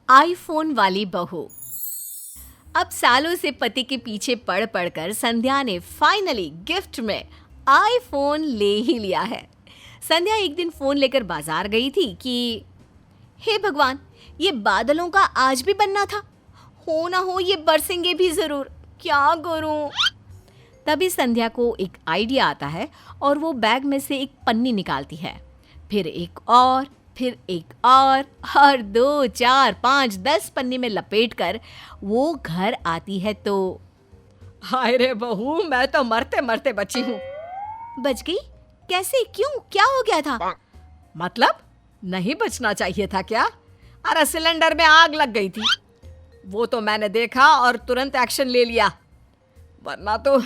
IPhone वाली बहू। अब सालों से पति के पीछे पड़ पड़कर संध्या ने फाइनली गिफ्ट में आईफोन ले ही लिया है। संध्या एक दिन फोन लेकर बाजार गई थी कि हे भगवान, ये बादलों का आज भी बनना था, हो ना हो ये बरसेंगे भी जरूर, क्या करूं। तभी संध्या को एक आइडिया आता है और वो बैग में से एक पन्नी निकालती है, फिर एक और 2, 4, 5, 10 पन्नी में लपेटकर वो घर आती है तो हाय रे बहू, मैं तो मरते मरते बची हूँ। बच गई? कैसे? क्यों? क्या हो गया था? मतलब नहीं बचना चाहिए था क्या? अरे सिलेंडर में आग लग गई थी, वो तो मैंने देखा और तुरंत एक्शन ले लिया, वरना तो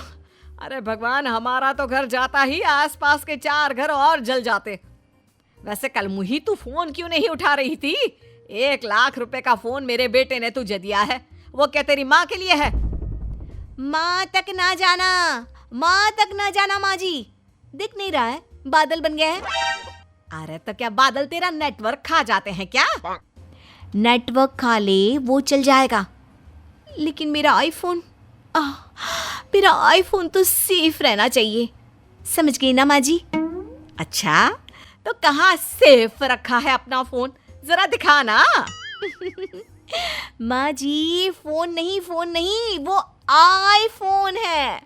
अरे भगवान, हमारा तो घर जाता ही आसपास के 4 घर और जल जाते। वैसे कल मुही तू फोन क्यों नहीं उठा रही थी? 1 लाख रुपए का फोन मेरे बेटे ने तुझे दिया है, वो क्या तेरी माँ के लिए है? माँ तक ना जाना माँ जी। दिख नहीं रहा है, बादल बन गया है। अरे तो क्या बादल तेरा नेटवर्क खा जाते हैं क्या? नेटवर्क खा ले वो चल जाएगा, लेकिन मेरा आईफोन तो सेफ रहना चाहिए, समझ गई ना माँ जी? अच्छा, तो कहाँ सेफ रखा है अपना फोन, जरा दिखा ना। माँ जी, फोन नहीं, वो आईफोन है।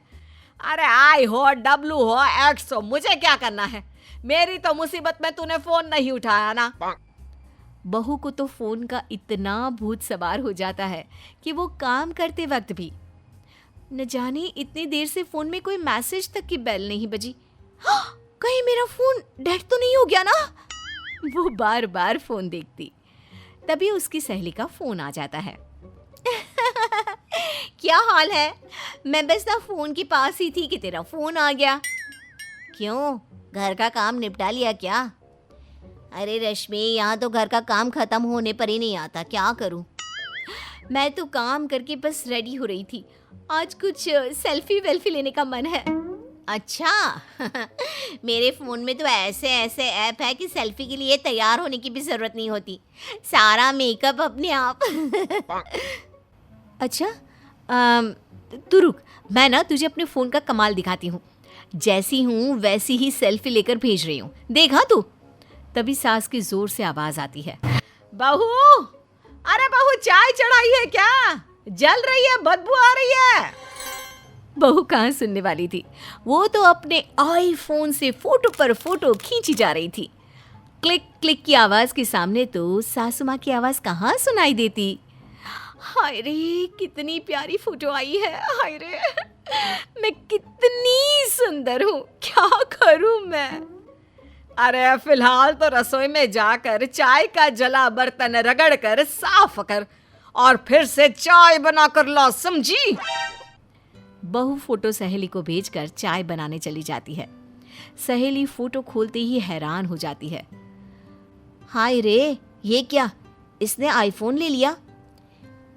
अरे आई हो, डब्लू हो, एक्स हो, मुझे क्या करना है? मेरी तो मुसीबत में तूने फोन नहीं उठाया ना। बहू को तो फोन का इतना भूत सवार हो जाता है कि वो काम करते वक्त भी न जाने इतनी देर से फोन में कोई मैसेज तक की बेल नहीं बजी। कहीं मेरा फोन डेड तो नहीं हो गया ना? वो बार बार फोन देखती, तभी उसकी सहेली का फोन आ जाता है। क्या हाल है? मैं बस ना फोन के पास ही थी कि तेरा फोन आ गया। क्यों, घर का काम निपटा लिया क्या? अरे रश्मि, यहाँ तो घर का काम खत्म होने पर ही नहीं आता, क्या करूं? मैं तो काम करके बस रेडी हो रही थी, आज कुछ सेल्फी वेल्फी लेने का मन है। अच्छा। मेरे फ़ोन में तो ऐसे ऐप है कि सेल्फी के लिए तैयार होने की भी ज़रूरत नहीं होती, सारा मेकअप अपने आप। अच्छा, तू रुक, मैं ना तुझे अपने फ़ोन का कमाल दिखाती हूँ। जैसी हूँ वैसी ही सेल्फी लेकर भेज रही हूँ, देखा तू? तभी सास की ज़ोर से आवाज़ आती है, बहू, अरे बहू, चाय चढ़ाई है क्या? जल रही है, बदबू आ रही है। बहू कहाँ सुनने वाली थी, वो तो अपने आईफोन से फोटो पर फोटो खींची जा रही थी। क्लिक क्लिक की आवाज़ के सामने तो सासू माँ की आवाज़ कहाँ सुनाई देती। हाय रे, कितनी प्यारी फोटो आई है, हाय रे, मैं कितनी सुंदर हूँ, क्या करूँ मैं? अरे फिलहाल तो रसोई में जाकर चाय का जला बर्तन रगड़ कर साफ कर और फिर से चाय बनाकर ला, समझी? बहू फोटो सहेली को भेजकर चाय बनाने चली जाती है। सहेली फोटो खोलते ही हैरान हो जाती है। हाय रे, ये क्या, इसने आईफोन ले लिया?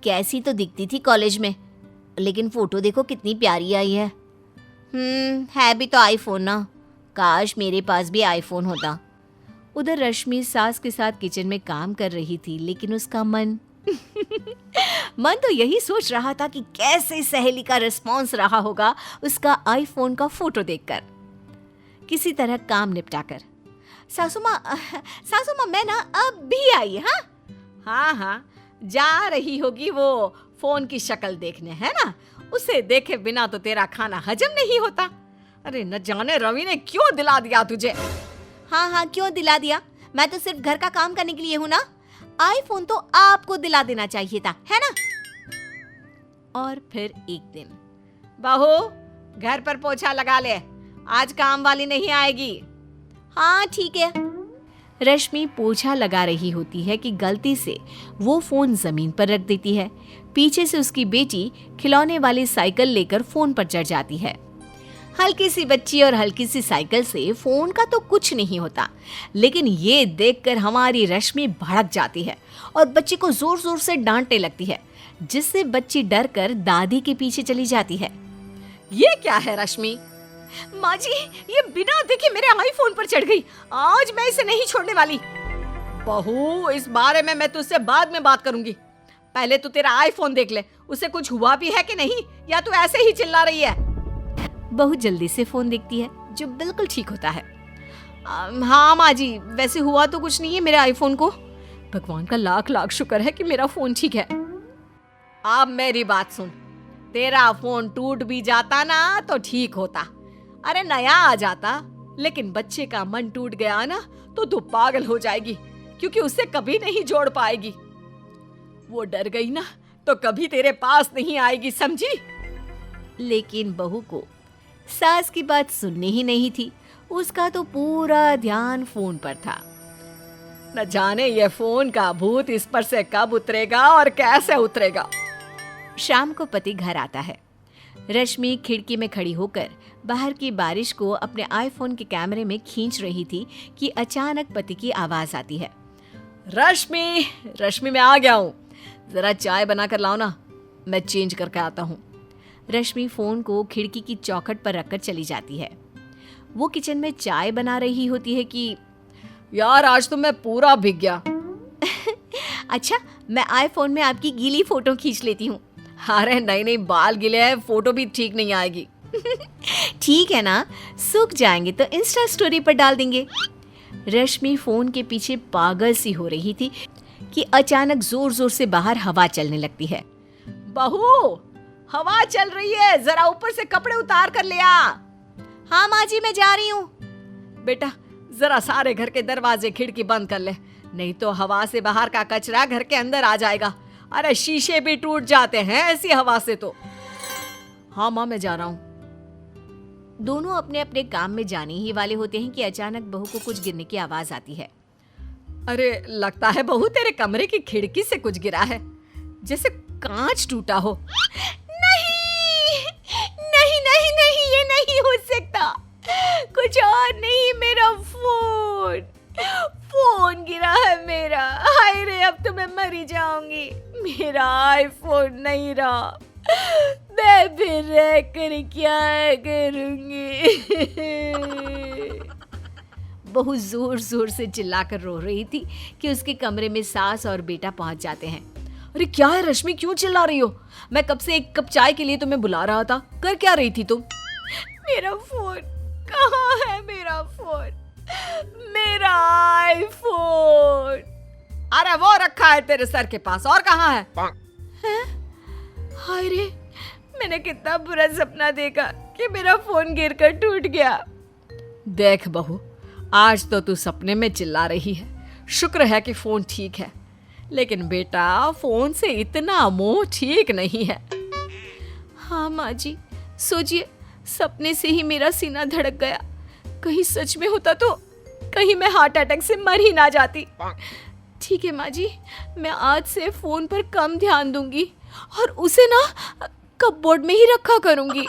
कैसी तो दिखती थी कॉलेज में, लेकिन फोटो देखो कितनी प्यारी आई है। है भी तो आईफोन ना, काश मेरे पास भी आईफोन होता। उधर रश्मि सास के साथ किचन में काम कर रही थी, लेकिन उसका मन तो यही सोच रहा था कि कैसे सहेली का रिस्पॉन्स रहा होगा उसका आईफोन का फोटो देखकर। किसी तरह काम निपटाकर सासू माँ मैं ना अब भी आई। हाँ, जा रही होगी वो फोन की शक्ल देखने, है ना? उसे देखे बिना तो तेरा खाना हजम नहीं होता। अरे न जाने रवि ने क्यों दिला दिया तुझे। हाँ, क्यों दिला दिया? मैं तो सिर्फ घर का काम करने के लिए हूँ ना, आईफोन तो आपको दिला देना चाहिए था, है ना? और फिर एक दिन, बहू, घर पर पोछा लगा ले, आज काम वाली नहीं आएगी। हाँ ठीक है। रश्मि पोछा लगा रही होती है कि गलती से वो फोन जमीन पर रख देती है। पीछे से उसकी बेटी खिलौने वाली साइकिल लेकर फोन पर चढ़ जाती है। हल्की सी बच्ची और हल्की सी साइकिल से फोन का तो कुछ नहीं होता, लेकिन ये देखकर हमारी रश्मि भड़क जाती है और बच्ची को जोर जोर से डांटने लगती है, जिससे बच्ची डरकर दादी के पीछे चली जाती है। ये क्या है रश्मि? माँ जी, ये बिना देखे मेरे आईफोन पर चढ़ गई, आज मैं इसे नहीं छोड़ने वाली। बहू, इस बारे में मैं तुझसे बाद में बात करूंगी, पहले तू तेरा आईफोन देख ले, उसे कुछ हुआ भी है कि नहीं, या तू ऐसे ही चिल्ला रही है? बहू जल्दी से फोन देखती है, जो बिल्कुल ठीक होता है। हाँ माँ जी, वैसे हुआ तो कुछ नहीं है मेरे आईफोन को। भगवान का लाख लाख शुक्र है कि मेरा फोन ठीक है। अब मेरी बात सुन, तेरा फोन टूट भी जाता ना तो ठीक होता, अरे नया आ जाता। लेकिन बच्चे का मन टूट गया ना तो तू पागल हो जाएगी, क्योंकि उससे कभी नहीं जोड़ पाएगी। वो डर गई ना तो कभी तेरे पास नहीं आएगी, समझी? लेकिन बहू को सास की बात सुननी ही नहीं थी। उसका तो पूरा ध्यान फोन पर था। न जाने ये फोन का भूत इस पर से कब उतरेगा और कैसे उतरेगा। शाम को पति घर आता है। रश्मि खिड़की में खड़ी होकर बाहर की बारिश को अपने आईफोन के कैमरे में खींच रही थी कि अचानक पति की आवाज आती है। रश्मि, रश्मि मैं आ गया हूँ, जरा चाय बना कर लाओ ना, मैं चेंज करके आता हूँ। रश्मि फोन को खिड़की की चौखट पर रखकर चली जाती है। वो किचन में चाय बना रही होती है कि यार आज तो मैं पूरा भीग गया। अच्छा, मैं आईफोन में आपकी गीली फोटो खींच लेती हूँ। अरे नहीं नहीं, बाल गीले हैं, फोटो भी ठीक नहीं आएगी। ठीक है ना, सूख जाएंगे तो इंस्टा स्टोरी पर डाल देंगे। रश्मि फोन के पीछे पागल सी हो रही थी कि अचानक जोर जोर से बाहर हवा चलने लगती है। बहू, हवा चल रही है, जरा ऊपर से कपड़े उतार कर ले आ। हाँ माँ जी, मैं जा रही हूँ। बेटा जरा सारे घर के दरवाजे खिड़की बंद कर ले, नहीं तो हवा से बाहर का कचरा घर के अंदर आ जाएगा। अरे शीशे भी टूट जाते हैं ऐसी हवा से तो। हाँ माँ, मैं जा रहा हूँ। दोनों अपने अपने काम में जाने ही वाले होते हैं कि अचानक बहू को कुछ गिरने की आवाज आती है। अरे लगता है बहू तेरे कमरे की खिड़की से कुछ गिरा है, जैसे कांच टूटा हो। नहीं नहीं नहीं नहीं, ये नहीं हो सकता, कुछ और नहीं, मेरा फोन फोन गिरा है मेरा। हाय रे, अब तो मैं मर ही जाऊंगी। मेरा आईफोन नहीं रहा, मैं फिर रह कर क्या करूंगी। बहू जोर जोर से चिल्लाकर रो रही थी कि उसके कमरे में सास और बेटा पहुंच जाते हैं। अरे क्या है रश्मि, क्यों चिल्ला रही हो? मैं कब से एक कप चाय के लिए तुम्हें बुला रहा था, कर क्या रही थी तुम? मेरा फोन कहाँ है? मेरा फोन, मेरा आईफोन। अरे वो रखा है तेरे सर के पास, और कहाँ है? हाय रे, मैंने कितना बुरा सपना देखा कि मेरा फोन गिरकर टूट गया। देख बहू, आज तो तू सपने में चिल्ला रही है, शुक्र है कि फोन ठीक है, लेकिन बेटा फोन से इतना मोह ठीक नहीं है। हाँ माँ जी, सोचिए, सपने से ही मेरा सीना धड़क गया। कहीं सच में होता तो कहीं मैं हार्ट अटैक से मर ही ना जाती। ठीक है माँ जी, मैं आज से फोन पर कम ध्यान दूंगी और उसे ना कपबोर्ड में ही रखा करूंगी।